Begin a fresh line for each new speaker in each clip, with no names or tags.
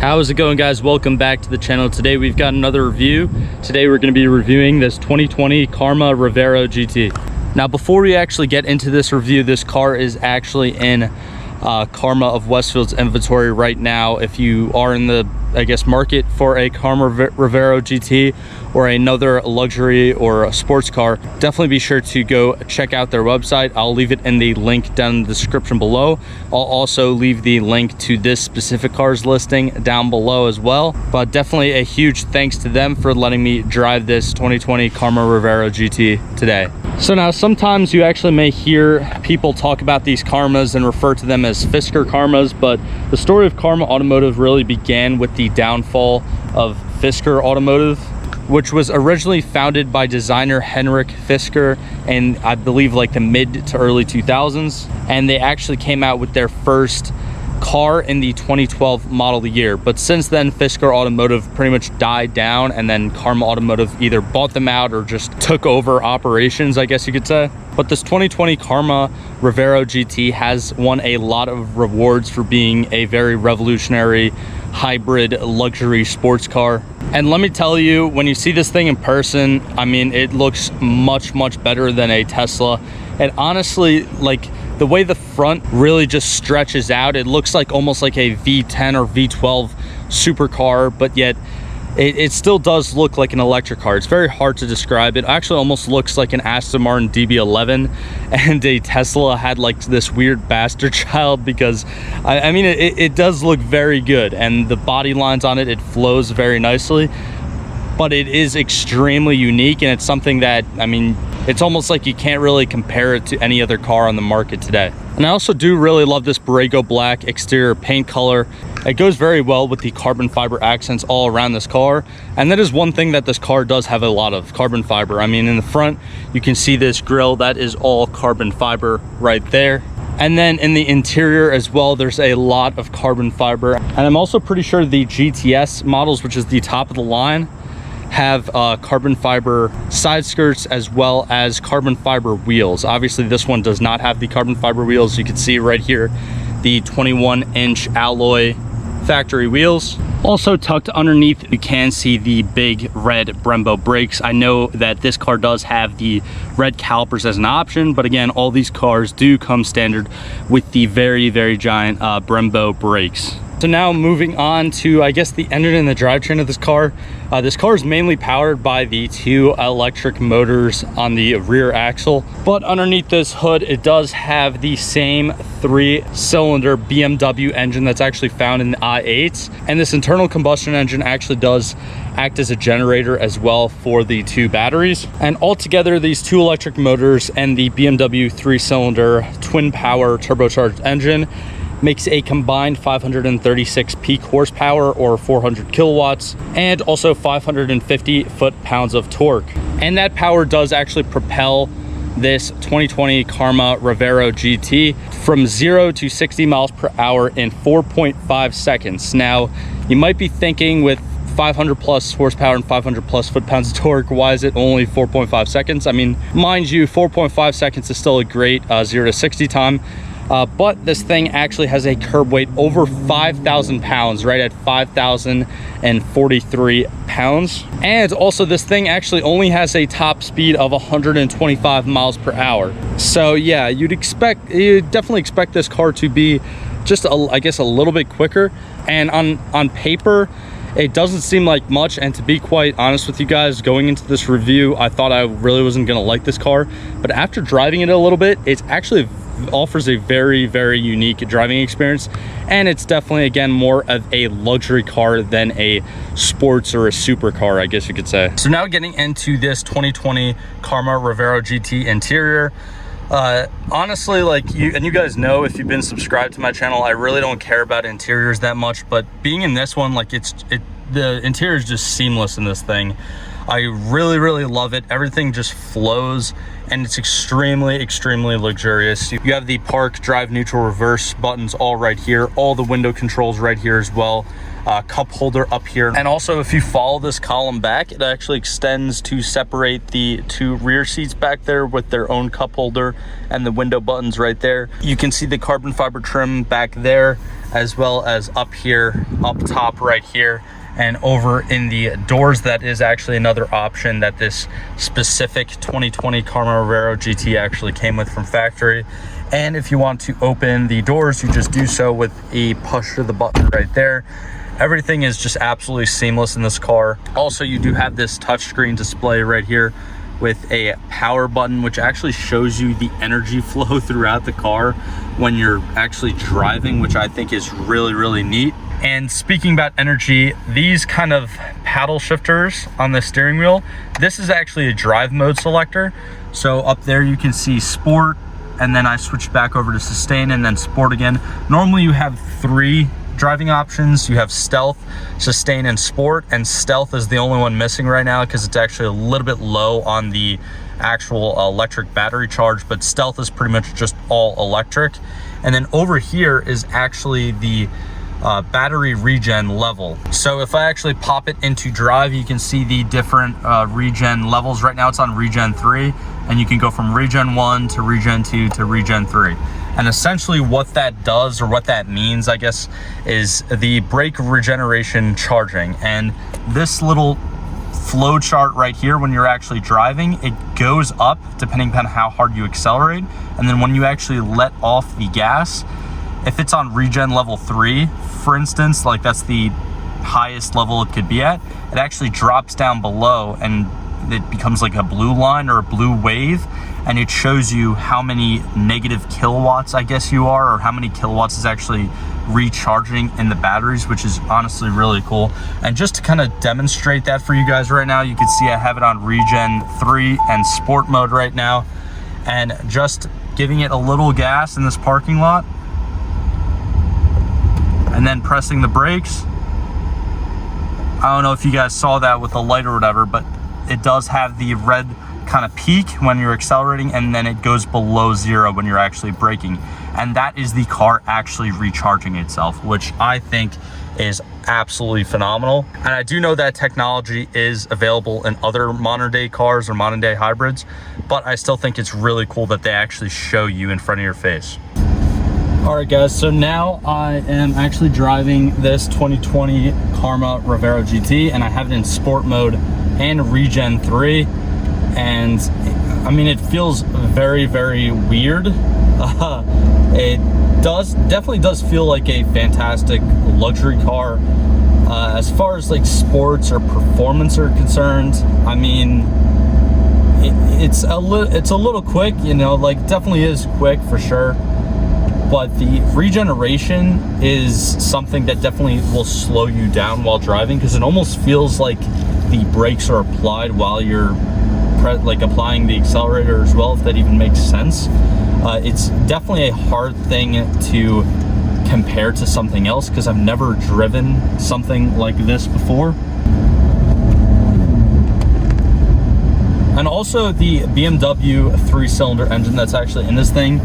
How's it going, guys? Welcome back to the channel. Today we've got another review. Today we're going to be reviewing this 2020 Karma Revero GT. Now before we actually get into this review, this car is actually in Karma of Westfield's inventory right now. If you are in the market for a Karma Revero GT or another luxury or a sports car, definitely be sure to go check out their website. I'll leave it in the link down in the description below. I'll also leave the link to this specific car's listing down below as well. But definitely a huge thanks to them for letting me drive this 2020 Karma Revero GT today. So now sometimes you actually may hear people talk about these Karmas and refer to them as Fisker Karmas, but the story of Karma Automotive really began with the downfall of Fisker Automotive, which was originally founded by designer Henrik Fisker in, I believe, like the mid to early 2000s. And they actually came out with their first car in the 2012 model year. But since then, Fisker Automotive pretty much died down, and then Karma Automotive either bought them out or just took over operations, I guess you could say. But this 2020 Karma Revero GT has won a lot of rewards for being a very revolutionary hybrid luxury sports car. And let me tell you, when you see this thing in person, I mean, it looks much better than a Tesla. And honestly, like, the way the front really just stretches out, it looks like almost like a V10 or V12 supercar, but yet it still does look like an electric car. It's very hard to describe. It actually almost looks like an Aston Martin DB11 and a Tesla had like this weird bastard child, because I mean, it does look very good, and the body lines on it, it flows very nicely, but it is extremely unique, and it's something that, I mean, it's almost like you can't really compare it to any other car on the market today. And I also do really love this Borrego black exterior paint color. It goes very well with the carbon fiber accents all around this car. And that is one thing that this car does have a lot of, carbon fiber. I mean, in the front, you can see this grille, that is all carbon fiber right there. And then in the interior as well, there's a lot of carbon fiber. And I'm also pretty sure the GTS models, which is the top of the line, have carbon fiber side skirts as well as carbon fiber wheels. Obviously this one does not have the carbon fiber wheels. You can see right here the 21-inch alloy factory wheels. Also tucked underneath, you can see the big red Brembo brakes. I know that this car does have the red calipers as an option, but again, all these cars do come standard with the very giant Brembo brakes. So now moving on to, I guess, the engine and the drivetrain of this car. This car is mainly powered by the two electric motors on the rear axle, but underneath this hood, it does have the same 3-cylinder BMW engine that's actually found in the i8s. And this internal combustion engine actually does act as a generator as well for the two batteries. And altogether, these two electric motors and the BMW 3-cylinder twin power turbocharged engine makes a combined 536 peak horsepower or 400 kilowatts, and also 550 foot-pounds of torque. And that power does actually propel this 2020 Karma Revero GT from 0 to 60 miles per hour in 4.5 seconds. Now, you might be thinking, with 500 plus horsepower and 500 plus foot-pounds of torque, why is it only 4.5 seconds? I mean, mind you, 4.5 seconds is still a great 0 to 60 time. But this thing actually has a curb weight over 5,000 pounds, right at 5,043 pounds. And also this thing actually only has a top speed of 125 miles per hour. So yeah, you'd definitely expect this car to be just, I guess, a little bit quicker. And on paper, it doesn't seem like much. And to be quite honest with you guys, going into this review, I thought I really wasn't gonna like this car. But after driving it a little bit, it's actually offers a very unique driving experience, and it's definitely, again, more of a luxury car than a sports or a supercar, I guess you could say. So now getting into this 2020 Karma Revero GT interior. Honestly, like, you guys know, if you've been subscribed to my channel, I really don't care about interiors that much, but being in this one, like, the interior is just seamless in this thing. I really love it. Everything just flows, and it's extremely luxurious. You have the park, drive, neutral, reverse buttons all right here, all the window controls right here as well. Cup holder up here. And also, if you follow this column back, it actually extends to separate the two rear seats back there with their own cup holder and the window buttons right there. You can see the carbon fiber trim back there, as well as up here, up top right here, and over in the doors. That is actually another option that this specific 2020 Karma Revero GT actually came with from factory. And if you want to open the doors, you just do so with a push of the button right there. Everything is just absolutely seamless in this car. Also, you do have this touchscreen display right here with a power button, which actually shows you the energy flow throughout the car when you're actually driving, which I think is really, really neat. And speaking about energy, these kind of paddle shifters on the steering wheel, this is actually a drive mode selector. So up there you can see sport, and then I switched back over to sustain and then sport again. Normally you have 3 driving options. You have stealth, sustain, and sport, and stealth is the only one missing right now because it's actually a little bit low on the actual electric battery charge, but stealth is pretty much just all electric. And then over here is actually the battery regen level. So if I actually pop it into drive, you can see the different regen levels. Right now it's on regen 3, and you can go from regen 1 to regen 2 to regen 3. And essentially what that does, or what that means, I guess, is the brake regeneration charging. And this little flow chart right here, when you're actually driving, it goes up depending on how hard you accelerate. And then when you actually let off the gas, if it's on regen level 3, for instance, like that's the highest level it could be at, it actually drops down below and it becomes like a blue line or a blue wave, and it shows you how many negative kilowatts, I guess you are, or how many kilowatts is actually recharging in the batteries, which is honestly really cool. And just to kind of demonstrate that for you guys right now, you can see I have it on regen 3 and sport mode right now, and just giving it a little gas in this parking lot and then pressing the brakes. I don't know if you guys saw that with the light or whatever, but it does have the red kind of peak when you're accelerating, and then it goes below 0 when you're actually braking. And that is the car actually recharging itself, which I think is absolutely phenomenal. And I do know that technology is available in other modern day cars or modern day hybrids, but I still think it's really cool that they actually show you in front of your face. All right guys, so now I am actually driving this 2020 Karma Revero GT, and I have it in sport mode and regen 3. And I mean, it feels very, very weird. It definitely does feel like a fantastic luxury car. As far as like sports or performance are concerned, I mean, it's a little quick, you know, like definitely is quick for sure. But the regeneration is something that definitely will slow you down while driving, because it almost feels like the brakes are applied while you're like applying the accelerator as well, if that even makes sense. It's definitely a hard thing to compare to something else, because I've never driven something like this before. And also the BMW 3-cylinder engine that's actually in this thing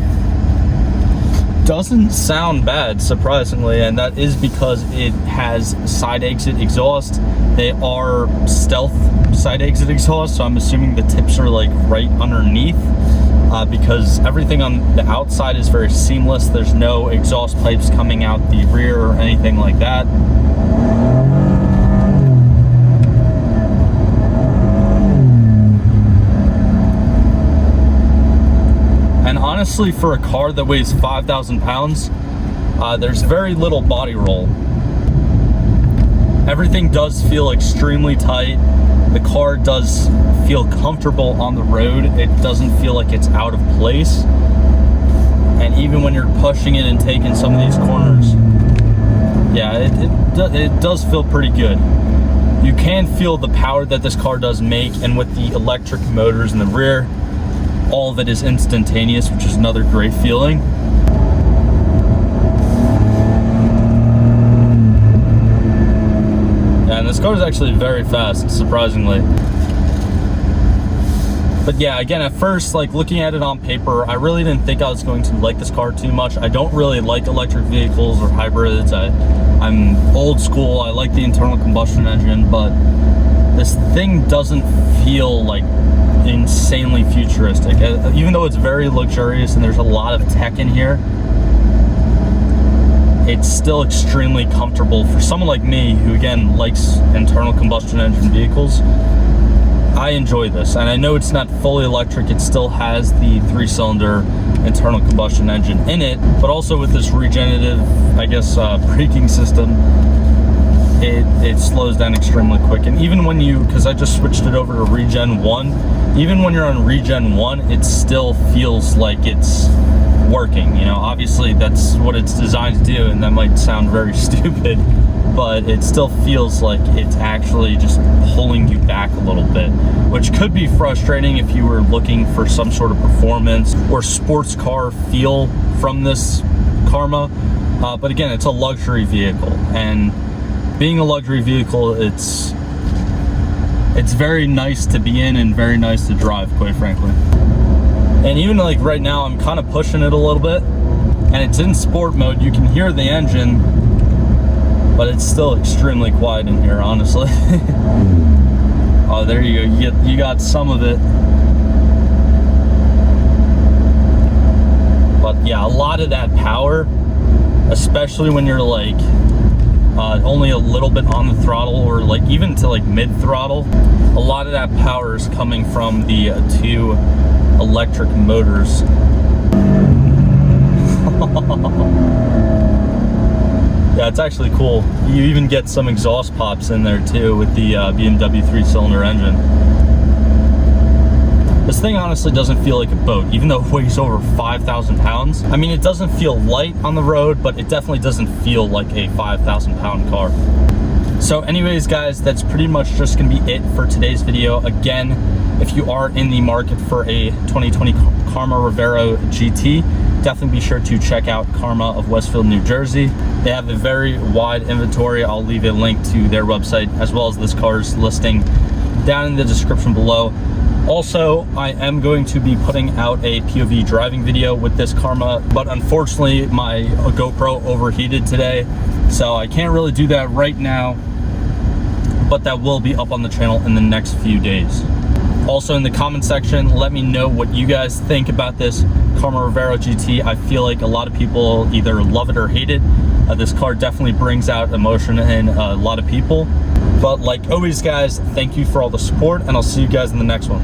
doesn't sound bad, surprisingly, and that is because it has side exit exhaust. They are stealth side exit exhaust, so I'm assuming the tips are like right underneath, because everything on the outside is very seamless. There's no exhaust pipes coming out the rear or anything like that. And honestly, for a car that weighs 5,000 pounds, there's very little body roll. Everything does feel extremely tight. The car does feel comfortable on the road. It doesn't feel like it's out of place. And even when you're pushing it and taking some of these corners, yeah, it does feel pretty good. You can feel the power that this car does make, and with the electric motors in the rear, all of it is instantaneous, which is another great feeling. Yeah, and this car is actually very fast, surprisingly. But yeah, again, at first, like looking at it on paper, I really didn't think I was going to like this car too much. I don't really like electric vehicles or hybrids. I'm old school. I like the internal combustion engine, but this thing doesn't feel like insanely futuristic, even though it's very luxurious and there's a lot of tech in here. it's still extremely comfortable for someone like me who again likes internal combustion engine vehicles. I enjoy this, and I know it's not fully electric. It still has the 3-cylinder internal combustion engine in it, but also with this regenerative, I guess, braking system, it slows down extremely quick. And even when you, because I just switched it over to Regen 1, even when you're on Regen 1, it still feels like it's working. You know, obviously that's what it's designed to do, and that might sound very stupid, but it still feels like it's actually just pulling you back a little bit, which could be frustrating if you were looking for some sort of performance or sports car feel from this Karma. But again, it's a luxury vehicle, and being a luxury vehicle, it's very nice to be in and very nice to drive, quite frankly. And even like right now, I'm kind of pushing it a little bit, and it's in sport mode. You can hear the engine, but it's still extremely quiet in here, honestly. Oh, there you go. You got some of it. But yeah, a lot of that power, especially when you're like only a little bit on the throttle, or like even to like mid-throttle, a lot of that power is coming from the 2 electric motors. Yeah, it's actually cool. You even get some exhaust pops in there too with the BMW 3-cylinder engine. This thing honestly doesn't feel like a boat, even though it weighs over 5,000 pounds. I mean, it doesn't feel light on the road, but it definitely doesn't feel like a 5,000 pound car. So anyways, guys, that's pretty much just gonna be it for today's video. Again, if you are in the market for a 2020 Karma Revero GT, definitely be sure to check out Karma of Westfield, New Jersey. They have a very wide inventory. I'll leave a link to their website as well as this car's listing down in the description below. Also, I am going to be putting out a POV driving video with this Karma, but unfortunately my GoPro overheated today, so I can't really do that right now, but that will be up on the channel in the next few days. Also, in the comment section, let me know what you guys think about this Karma Revero GT. I feel like a lot of people either love it or hate it. This car definitely brings out emotion in a lot of people. But like always, guys, thank you for all the support, and I'll see you guys in the next one.